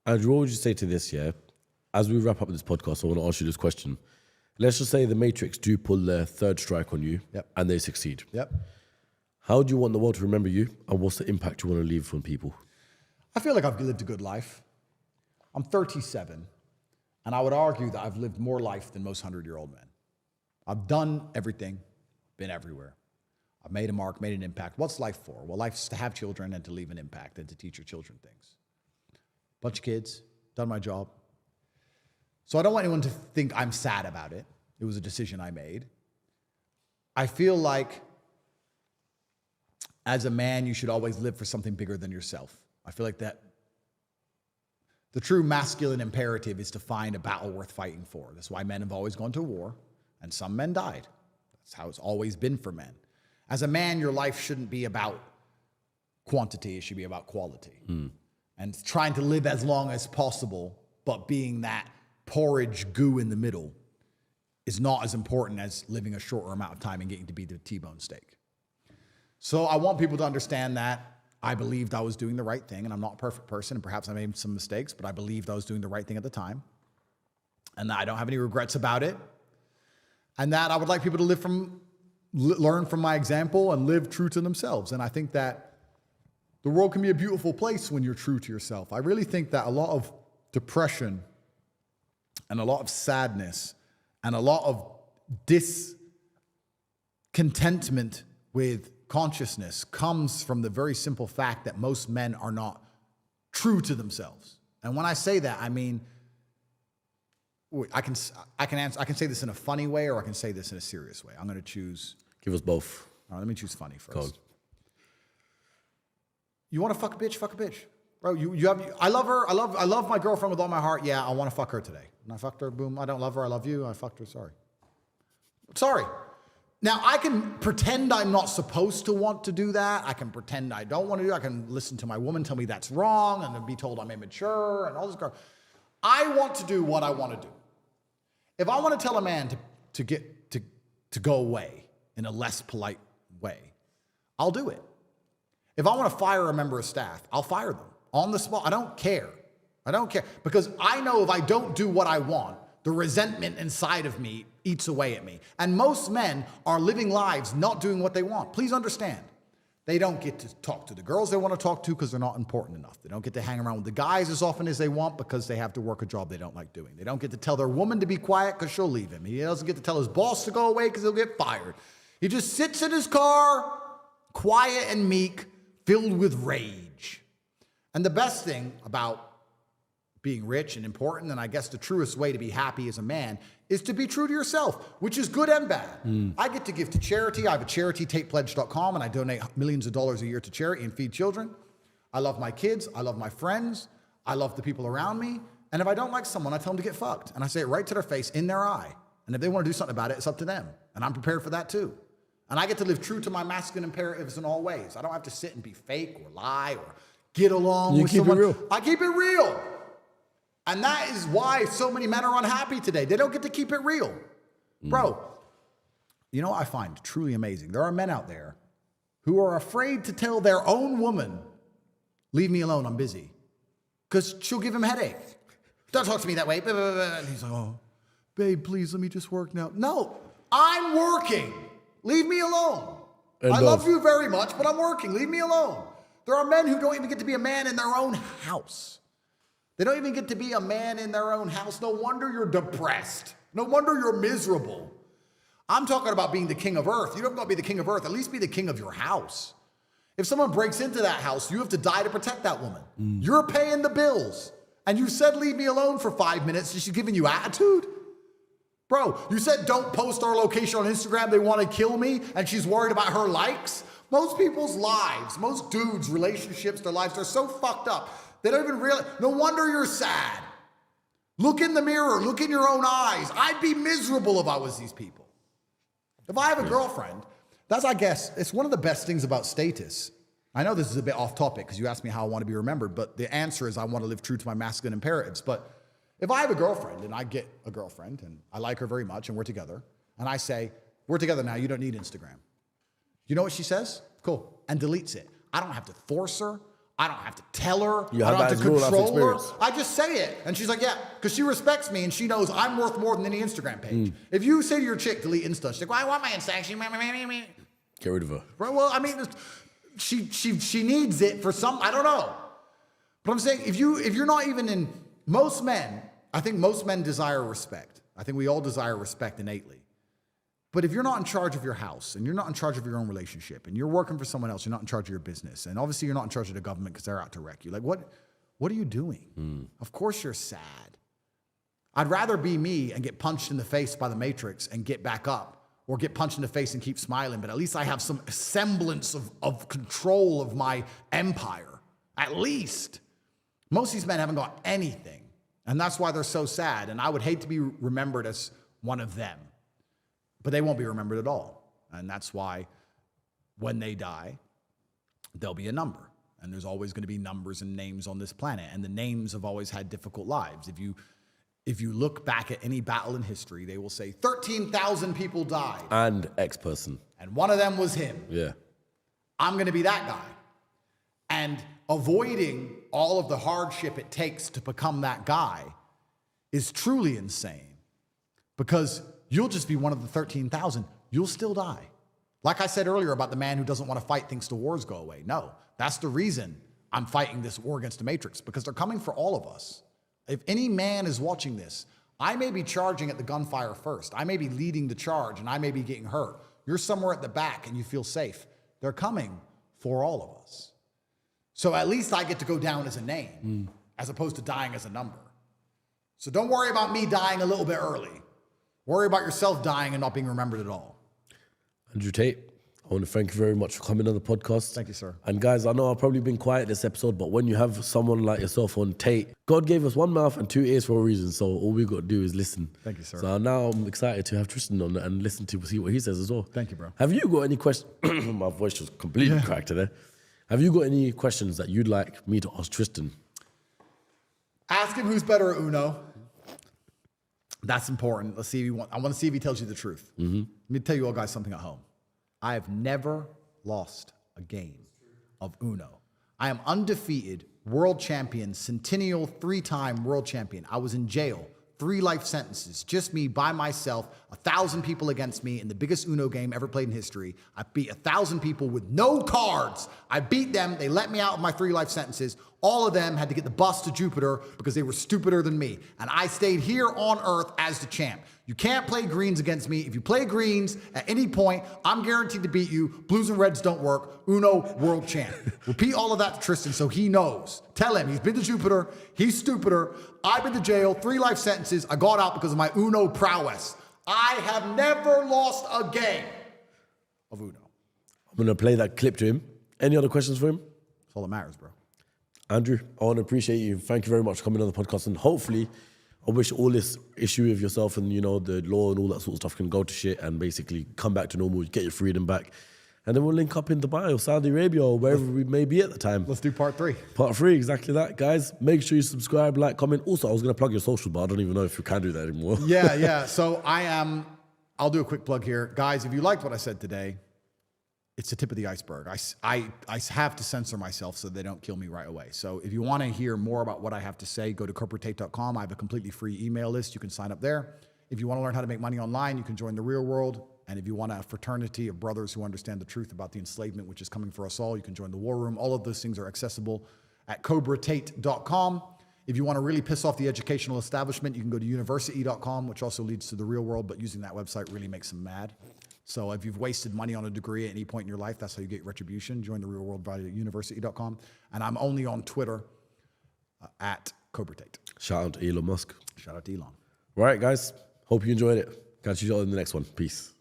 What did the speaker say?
Andrew, what would you say to this, yeah? As we wrap up this podcast, I want to ask you this question. Let's just say the Matrix do pull their third strike on you and they succeed. Yep. How do you want the world to remember you, and what's the impact you want to leave on people? I feel like I've lived a good life. I'm 37, and I would argue that I've lived more life than most 100-year-old men. I've done everything, been everywhere. I've made a mark, made an impact. What's life for? Well, life's to have children and to leave an impact and to teach your children things. Bunch of kids, done my job. So I don't want anyone to think I'm sad about it. It was a decision I made. I feel like as a man, you should always live for something bigger than yourself. I feel like that the true masculine imperative is to find a battle worth fighting for. That's why men have always gone to war, and some men died. That's how it's always been for men. As a man, your life shouldn't be about quantity, it should be about quality. And trying to live as long as possible, but being that porridge goo in the middle is not as important as living a shorter amount of time and getting to be the T-bone steak. So I want people to understand that I believed I was doing the right thing, and I'm not a perfect person, and perhaps I made some mistakes, but I believed I was doing the right thing at the time, and that I don't have any regrets about it, and that I would like people to learn from my example and live true to themselves. And I think that the world can be a beautiful place when you're true to yourself. I really think that a lot of depression and a lot of sadness and a lot of discontentment with consciousness comes from the very simple fact that most men are not true to themselves. And when I say that, I mean, I can say this in a funny way, or I can say this in a serious way. I'm going to choose. Give us both. All right, let me choose funny first. Go on. You want to fuck a bitch? Fuck a bitch, bro. I love her. I love my girlfriend with all my heart. Yeah, I want to fuck her today. And I fucked her. Boom. I don't love her. I love you. I fucked her. Sorry. Now, I can pretend I'm not supposed to want to do that. I can pretend I don't want to do it. I can listen to my woman tell me that's wrong and then be told I'm immature and all this crap. I want to do what I want to do. If I want to tell a man to go away in a less polite way, I'll do it. If I want to fire a member of staff, I'll fire them on the spot. I don't care. Because I know if I don't do what I want, the resentment inside of me eats away at me. And most men are living lives not doing what they want. Please understand. They don't get to talk to the girls they want to talk to because they're not important enough. They don't get to hang around with the guys as often as they want because they have to work a job they don't like doing. They don't get to tell their woman to be quiet because she'll leave him. He doesn't get to tell his boss to go away because he'll get fired. He just sits in his car, quiet and meek, filled with rage. And the best thing about being rich and important, and I guess the truest way to be happy as a man, is to be true to yourself, which is good and bad. I get to give to charity. I have a charity, TatePledge.com, and I donate millions of dollars a year to charity and feed children. I love my kids. I love my friends. I love the people around me. And if I don't like someone, I tell them to get fucked. And I say it right to their face, in their eye. And if they want to do something about it, it's up to them. And I'm prepared for that too. And I get to live true to my masculine imperatives in all ways. I don't have to sit and be fake or lie or get along with someone. You keep it real. I keep it real. And that is why so many men are unhappy today. They don't get to keep it real. Bro, you know what I find truly amazing? There are men out there who are afraid to tell their own woman, leave me alone, I'm busy. Because she'll give him a headache. Don't talk to me that way. And he's like, oh, babe, please let me just work now. No, I'm working. Leave me alone. I love you very much, but I'm working. Leave me alone. There are men who don't even get to be a man in their own house. They don't even get to be a man in their own house. No wonder you're depressed. No wonder you're miserable. I'm talking about being the king of earth. You don't got to be the king of earth. At least be the king of your house. If someone breaks into that house, you have to die to protect that woman. You're paying the bills. And you said, leave me alone for 5 minutes. Is she giving you attitude? Bro, you said don't post our location on Instagram. They want to kill me. And she's worried about her likes. Most people's lives, most dudes' relationships, their lives are so fucked up. They don't even realize. No wonder you're sad. Look in the mirror. Look in your own eyes. I'd be miserable if I was these people. If I have a girlfriend, that's, I guess, it's one of the best things about status. I know this is a bit off topic because you asked me how I want to be remembered, but the answer is I want to live true to my masculine imperatives. But if I have a girlfriend and I get a girlfriend and I like her very much and we're together, and I say, we're together now, you don't need Instagram. You know what she says? Cool. And deletes it. I don't have to force her. I don't have to tell her. You I don't have have that to as real life control her. experience. I just say it. And she's like, yeah, because she respects me and she knows I'm worth more than any Instagram page. If you say to your chick, delete Insta, she's like, well, I want my Insta. Get rid of her. Right, well, I mean, she needs it for some, I don't know. But I'm saying, if you're not even in, most men, I think most men desire respect. I think we all desire respect innately. But if you're not in charge of your house and you're not in charge of your own relationship and you're working for someone else, you're not in charge of your business. And obviously you're not in charge of the government because they're out to wreck you. Like, what are you doing? Of course you're sad. I'd rather be me and get punched in the face by the Matrix and get back up, or get punched in the face and keep smiling. But at least I have some semblance of control of my empire. At least. Most of these men haven't got anything. And that's why they're so sad. And I would hate to be remembered as one of them. But they won't be remembered at all. And that's why when they die, there'll be a number. And there's always going to be numbers and names on this planet. And the names have always had difficult lives. If you look back at any battle in history, they will say 13,000 people died. And X person. And one of them was him. Yeah. I'm going to be that guy. And avoiding all of the hardship it takes to become that guy is truly insane. Because you'll just be one of the 13,000. You'll still die. Like I said earlier about the man who doesn't want to fight things till wars go away. No, that's the reason I'm fighting this war against the Matrix, because they're coming for all of us. If any man is watching this, I may be charging at the gunfire first. I may be leading the charge and I may be getting hurt. You're somewhere at the back and you feel safe. They're coming for all of us. So at least I get to go down as a name as opposed to dying as a number. So don't worry about me dying a little bit early. Worry about yourself dying and not being remembered at all. Andrew Tate, I want to thank you very much for coming on the podcast. Thank you, sir. And guys, I know I've probably been quiet this episode, but when you have someone like yourself on Tate, God gave us one mouth and two ears for a reason. So all we got to do is listen. Thank you, sir. So now I'm excited to have Tristan on and listen to see what he says as well. Thank you, bro. Have you got any questions? My voice was completely cracked today. Have you got any questions that you'd like me to ask Tristan? Ask him who's better at Uno. That's important. Let's see if I want to see if he tells you the truth. Let me tell you all guys something at home. I have never lost a game of Uno. I am undefeated, world champion, centennial, 3-time world champion. I was in jail, 3 life sentences, just me by myself, 1,000 people against me in the biggest Uno game ever played in history. I beat 1,000 people with no cards. I beat them. They let me out of my 3 life sentences. All of them had to get the bus to Jupiter because they were stupider than me. And I stayed here on Earth as the champ. You can't play greens against me. If you play greens at any point, I'm guaranteed to beat you. Blues and reds don't work. Uno, world champ. Repeat all of that to Tristan so he knows. Tell him he's been to Jupiter. He's stupider. I've been to jail, 3 life sentences. I got out because of my Uno prowess. I have never lost a game of Uno. I'm going to play that clip to him. Any other questions for him? That's all that matters, bro. Andrew, I want to appreciate you. Thank you very much for coming on the podcast. And hopefully, I wish all this issue of yourself and, the law and all that sort of stuff can go to shit and basically come back to normal, get your freedom back. And then we'll link up in Dubai or Saudi Arabia or wherever we may be at the time. Let's do part 3. Part 3, exactly that. Guys, make sure you subscribe, like, comment. Also, I was going to plug your social, but I don't even know if you can do that anymore. Yeah. So I'll do a quick plug here. Guys, if you liked what I said today, it's the tip of the iceberg. I have to censor myself so they don't kill me right away. So if you want to hear more about what I have to say, go to corporatate.com. I have a completely free email list. You can sign up there. If you want to learn how to make money online, you can join the real world. And if you want a fraternity of brothers who understand the truth about the enslavement which is coming for us all, you can join the war room. All of those things are accessible at cobratate.com. If you want to really piss off the educational establishment, you can go to university.com, which also leads to the real world, but using that website really makes them mad. So if you've wasted money on a degree at any point in your life, that's how you get retribution. Join the real world via university.com. And I'm only on Twitter at cobratate. Shout out to Elon Musk. Shout out to Elon. All right, guys. Hope you enjoyed it. Catch you all in the next one. Peace.